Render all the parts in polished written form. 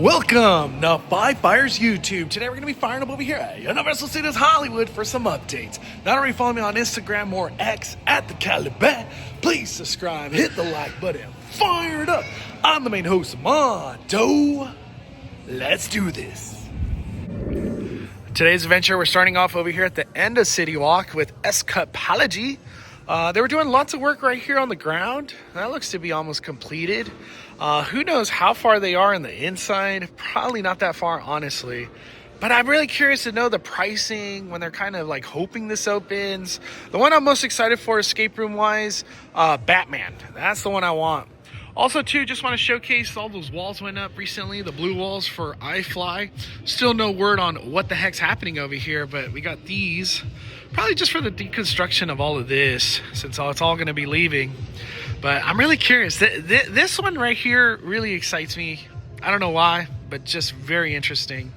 Welcome to Five Fires YouTube. Today we're going to be firing up over here at Universal Studios Hollywood for some updates. Not already follow me on Instagram or X at the Caliban. Please subscribe, hit the like button, fire it up. I'm the main host, Mondo. Let's do this. Today's adventure, we're starting off over here at the end of CityWalk with Escapology. They were doing lots of work right here on the ground. That looks to be almost completed. Who knows how far they are in the inside? Probably not that far, honestly. But I'm really curious to know the pricing when they're kind of like hoping this opens. The one I'm most excited for, escape room wise, Batman. That's the one I want. Also, too, just want to showcase all those walls went up recently, the blue walls for iFly. Still no word on what the heck's happening over here, but we got these. Probably just for the deconstruction of all of this, since it's all going to be leaving. But I'm really curious. This one right here really excites me. I don't know why, but just very interesting.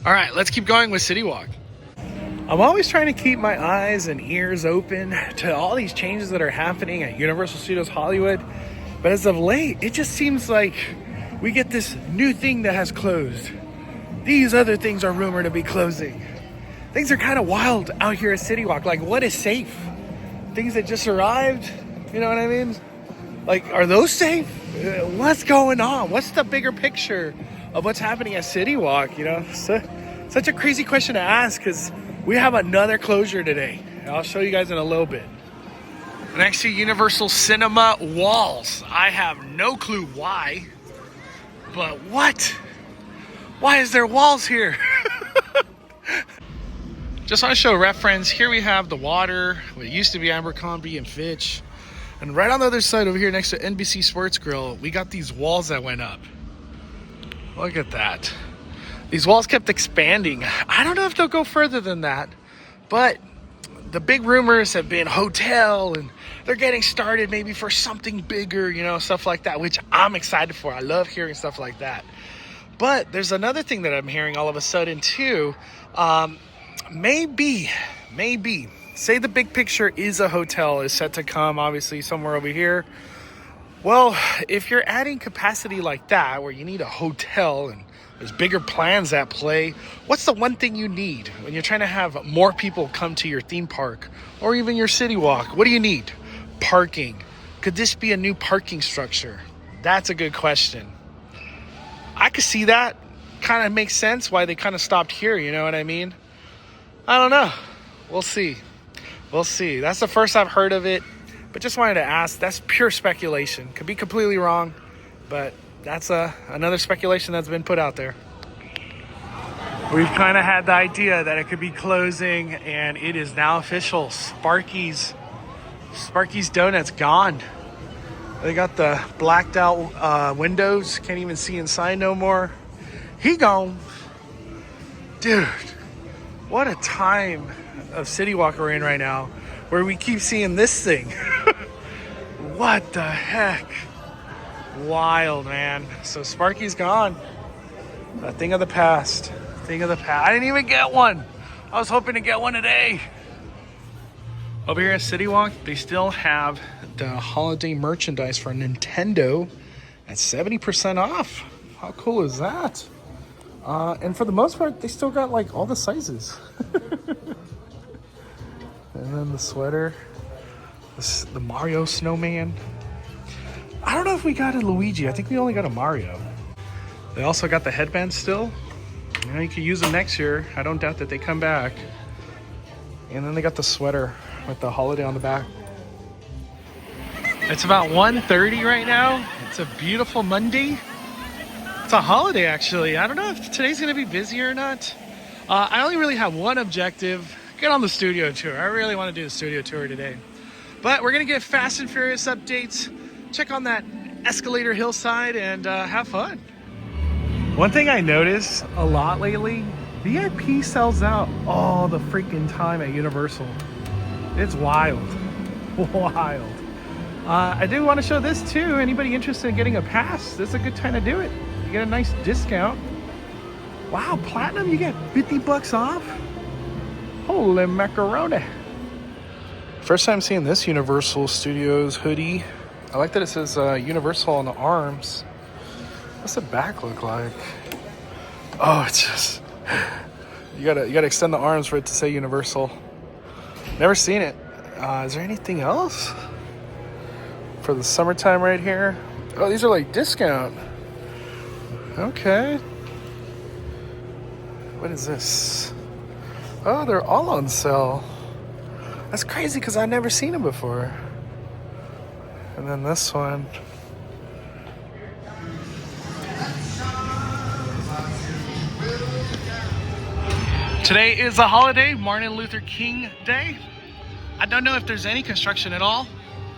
All right, let's keep going with CityWalk. I'm always trying to keep my eyes and ears open to all these changes that are happening at Universal Studios Hollywood. But as of late, it just seems like we get this new thing that has closed. These other things are rumored to be closing. Things are kind of wild out here at CityWalk. Like, what is safe? Things that just arrived, you know what I mean? Like, are those safe? What's going on? What's the bigger picture of what's happening at CityWalk? You know, such a crazy question to ask because we have another closure today. I'll show you guys in a little bit. Next to Universal Cinema walls. I have no clue why, but what? Why is there walls here? Just want to show reference. Here we have the water, what used to be Abercrombie and Fitch. And right on the other side over here next to NBC Sports Grill, we got these walls that went up. Look at that. These walls kept expanding. I don't know if they'll go further than that, but the big rumors have been hotel and they're getting started maybe for something bigger, you know, stuff like that, which I'm excited for. I love hearing stuff like that. But there's another thing that I'm hearing all of a sudden too. Maybe, say the big picture is a hotel is set to come, obviously somewhere over here. Well, if you're adding capacity like that, where you need a hotel and there's bigger plans at play, what's the one thing you need when you're trying to have more people come to your theme park or even your CityWalk? What do you need? Parking. Could this be a new parking structure? That's a good question. I could see that. Kind of makes sense why they kind of stopped here, you know what I mean? I don't know. We'll see. That's the first I've heard of it, but just wanted to ask. That's pure speculation. Could be completely wrong, but that's another speculation that's been put out there. We've kind of had the idea that it could be closing, and it is now official. Sparky's Donuts gone. They got the blacked out windows. Can't even see inside no more. He gone. Dude, what a time of CityWalk we're in right now, where we keep seeing this thing. What the heck? Wild, man. So Sparky's gone. A thing of the past. I didn't even get one. I was hoping to get one today. Over here at CityWalk, they still have the holiday merchandise for Nintendo at 70% off. How cool is that? And for the most part, they still got like all the sizes. And then the sweater, the Mario snowman. I don't know if we got a Luigi. I think we only got a Mario. They also got the headband still. You know, you could use them next year. I don't doubt that they come back. And then they got the sweater with the holiday on the back. It's about 1:30 right now. It's a beautiful Monday. It's a holiday, actually. I don't know if today's going to be busy or not. I only really have one objective. Get on the studio tour. I really want to do the studio tour today. But we're going to get Fast and Furious updates. Check on that escalator hillside and have fun. One thing I noticed a lot lately, VIP sells out all the freaking time at Universal. It's wild. Wild. I do want to show this too. Anybody interested in getting a pass, this is a good time to do it. You get a nice discount. Wow, Platinum, you get $50 off? Holy macaroni. First time seeing this Universal Studios hoodie. I like that it says Universal on the arms. What's the back look like? Oh, it's just you gotta extend the arms for it to say Universal. Never seen it. Is there anything else for the summertime right here? Oh, these are like discount. Okay. What is this? Oh, they're all on sale. That's crazy because I've never seen them before. And then this one. Today is a holiday, Martin Luther King Day. I don't know if there's any construction at all,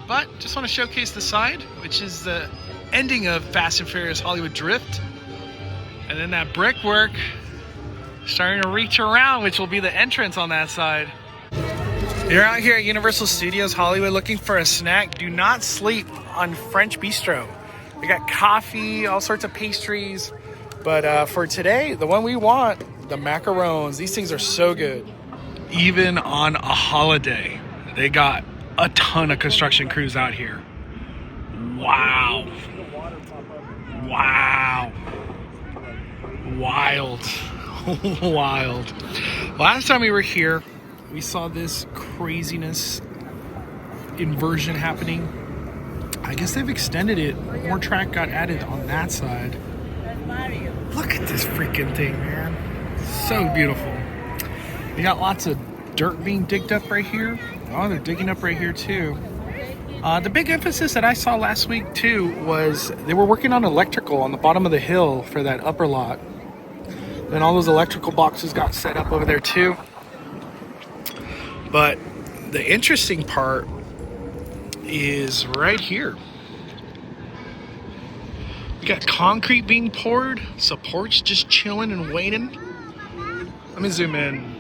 but just want to showcase the side, which is the ending of Fast and Furious Hollywood Drift. And then that brickwork starting to reach around, which will be the entrance on that side. You're out here at Universal Studios Hollywood looking for a snack. Do not sleep on French Bistro. They got coffee, all sorts of pastries. But for today, the one we want, the macarons. These things are so good. Even on a holiday, they got a ton of construction crews out here. Wow. Wow. Wild. Wild. Last time we were here, we saw this craziness inversion happening. I guess they've extended it. More track got added on that side. Look at this freaking thing, man. So beautiful. We got lots of dirt being digged up right here. Oh, they're digging up right here too. The big emphasis that I saw last week too was they were working on electrical on the bottom of the hill for that upper lot. Then all those electrical boxes got set up over there too. But the interesting part is right here. We got concrete being poured, supports just chilling and waiting. Let me zoom in.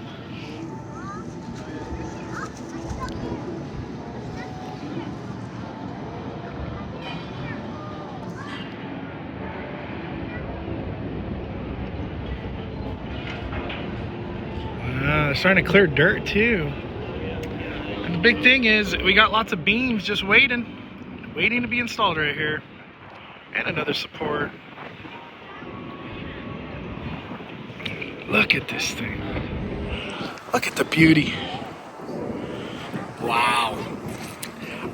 They're starting to clear dirt too. And the big thing is we got lots of beams just waiting to be installed right here. And another support. Look at this thing. Look at the beauty. Wow.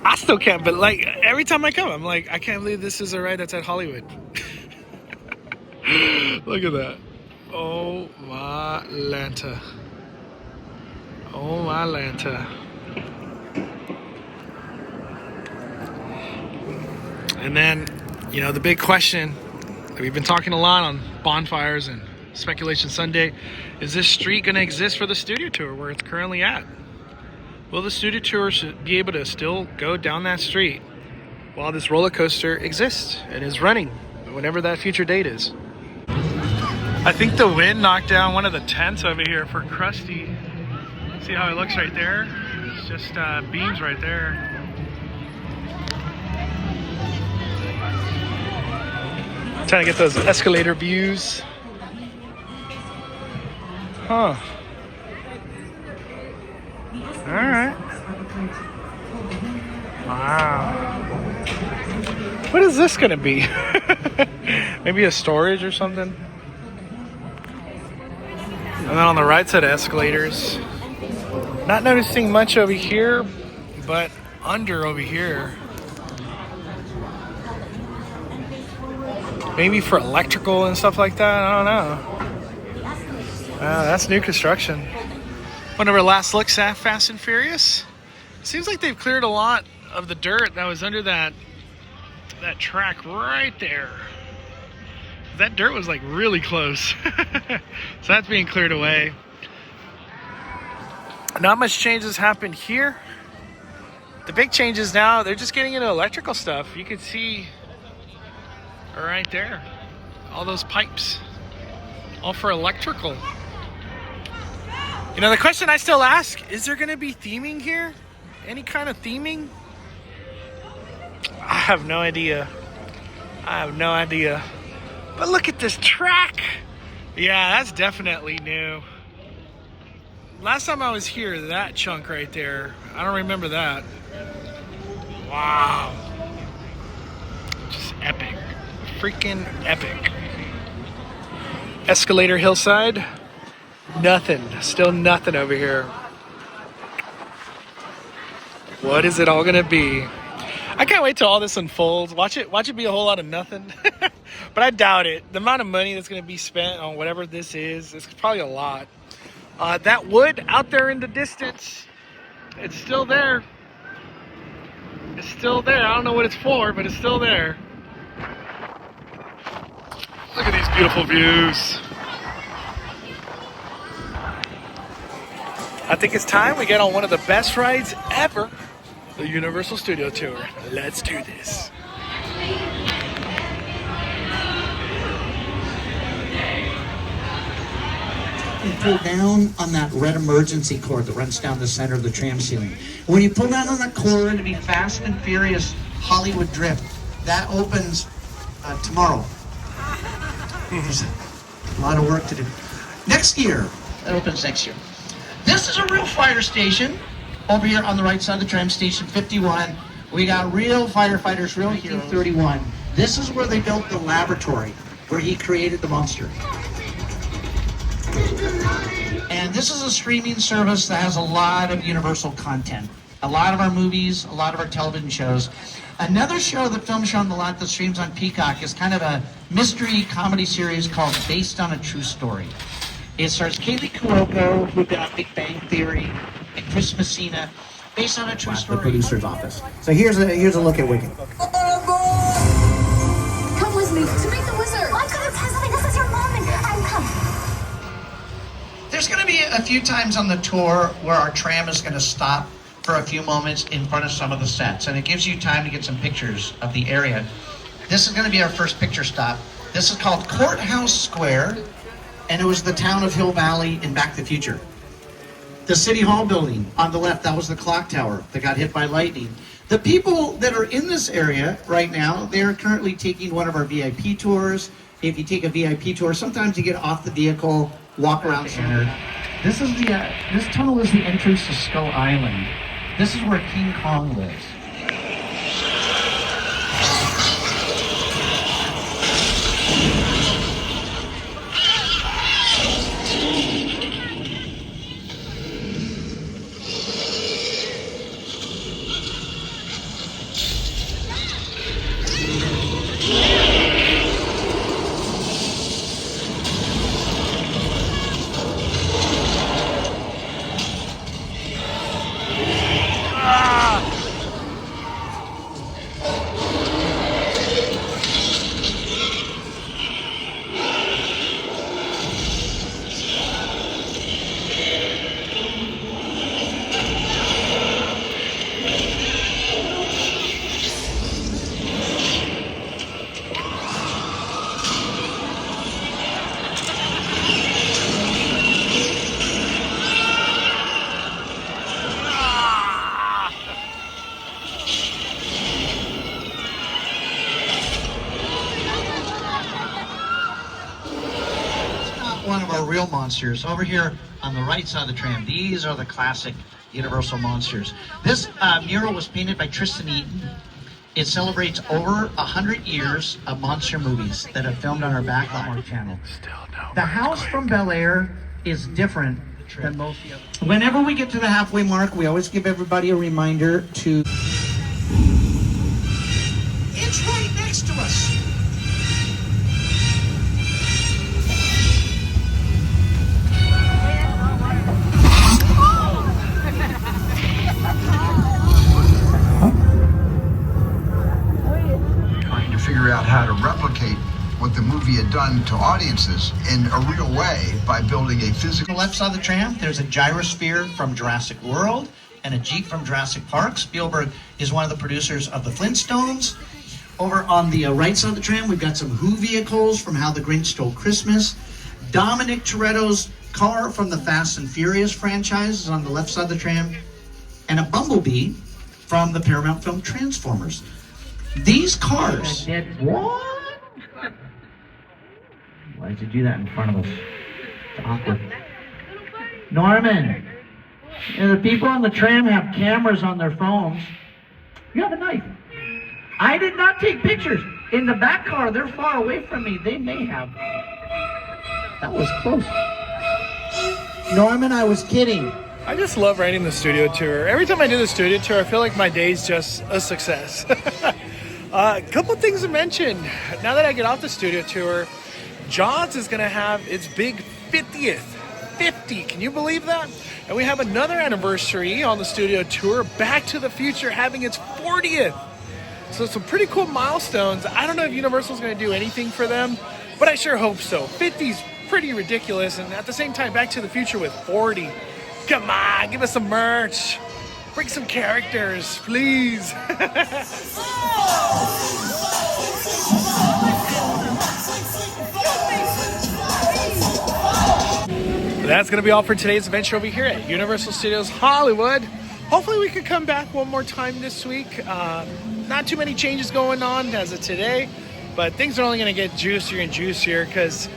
I still can't, but like every time I come, I'm like, I can't believe this is a ride that's at Hollywood. Look at that. Oh my Lanta. Oh my Lanta. And then, you know, the big question that we've been talking a lot on Bonfires and Speculation Sunday, is this street going to exist for the studio tour where it's currently at? Will the studio tour be able to still go down that street while this roller coaster exists and is running, whenever that future date is? I think the wind knocked down one of the tents over here for Krusty. See how it looks right there? It's just beams right there. Trying to get those escalator views. Huh. Alright. Wow. What is this gonna be? Maybe a storage or something? And then on the right side of escalators. Not noticing much over here, but under over here. Maybe for electrical and stuff like that, I don't know. That's new construction. One of our last looks at Fast and Furious. Seems like they've cleared a lot of the dirt that was under that track right there. That dirt was like really close. So that's being cleared away. Not much changes happened here. The big changes now, they're just getting into electrical stuff. You can see right there, all those pipes, all for electrical. You know, the question I still ask, is there going to be theming here? Any kind of theming? I have no idea. I have no idea. But look at this track. Yeah, that's definitely new. Last time I was here, that chunk right there, I don't remember that. Wow. Just epic. Freaking epic. Escalator hillside. Nothing. Still nothing over here. What is it all gonna be? I can't wait till all this unfolds. Watch it be a whole lot of nothing. But I doubt it. The amount of money that's gonna be spent on whatever this is, it's probably a lot. That wood out there in the distance, it's still there. It's still there. I don't know what it's for, but it's still there. Look at these beautiful views. I think it's time we get on one of the best rides ever, the Universal Studio Tour. Let's do this. You pull down on that red emergency cord that runs down the center of the tram ceiling. When you pull down on that cord to be Fast and Furious Hollywood Drift, that opens tomorrow. There's a lot of work to do. Next year, that opens next year. This is a real fire station over here on the right side of the tram, station 51. We got real firefighters, real heroes. 31. This is where they built the laboratory where he created the monster. And this is a streaming service that has a lot of Universal content. A lot of our movies, a lot of our television shows. Another show that films on the lot that streams on Peacock is kind of a mystery comedy series called Based on a True Story. It stars Kaylee Cuoco, who did Big Bang Theory, and Chris Messina, based on a true story. The producer's office. So here's a look at Wicked. Come with me to meet the wizard. I couldn't possibly. This is your mom, and I'm coming. There's going to be a few times on the tour where our tram is going to stop for a few moments in front of some of the sets, and it gives you time to get some pictures of the area. This is going to be our first picture stop. This is called Courthouse Square, and it was the town of Hill Valley in Back to the Future. The City Hall building on the left, that was the clock tower that got hit by lightning. The people that are in this area right now, they're currently taking one of our VIP tours. If you take a VIP tour, sometimes you get off the vehicle, walk around center. This tunnel is the entrance to Skull Island. This is where King Kong lives. One of our real monsters over here on the right side of the tram. These are the classic Universal monsters. This mural was painted by Tristan Eaton. It celebrates over 100 years of monster movies that have filmed on our Backlot channel. The house from Bel Air is different than most of the others. Whenever we get to the halfway mark, we always give everybody a reminder to... It's right next to us. Figure out how to replicate what the movie had done to audiences in a real way by building a physical... On the left side of the tram, there's a gyrosphere from Jurassic World and a Jeep from Jurassic Park. Spielberg is one of the producers of the Flintstones. Over on the right side of the tram, we've got some Who vehicles from How the Grinch Stole Christmas. Dominic Toretto's car from the Fast and Furious franchise is on the left side of the tram. And a Bumblebee from the Paramount film Transformers. These cars... What? Why did you do that in front of us? It's awkward. Norman, the people on the tram have cameras on their phones. You have a knife. I did not take pictures. In the back car, they're far away from me. They may have. That was close. Norman, I was kidding. I just love riding the studio tour. Every time I do the studio tour, I feel like my day's just a success. A couple things to mention. Now that I get off the studio tour, Jaws is going to have its big 50th. 50, can you believe that? And we have another anniversary on the studio tour, Back to the Future having its 40th. So some pretty cool milestones. I don't know if Universal's going to do anything for them, but I sure hope so. 50's pretty ridiculous, and at the same time, Back to the Future with 40. Come on, give us some merch. Bring some characters, please. That's going to be all for today's adventure over here at Universal Studios Hollywood. Hopefully we could come back one more time this week. Not too many changes going on as of today, but things are only going to get juicier and juicier because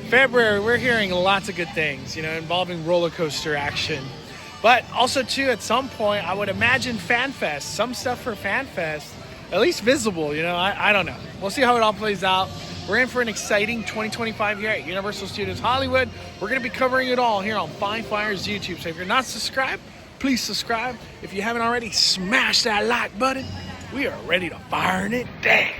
February, we're hearing lots of good things, involving roller coaster action. But also, too, at some point, I would imagine FanFest, some stuff for FanFest, at least visible, I don't know. We'll see how it all plays out. We're in for an exciting 2025 here at Universal Studios Hollywood. We're going to be covering it all here on Five Fires YouTube. So if you're not subscribed, please subscribe. If you haven't already, smash that like button. We are ready to fire it down.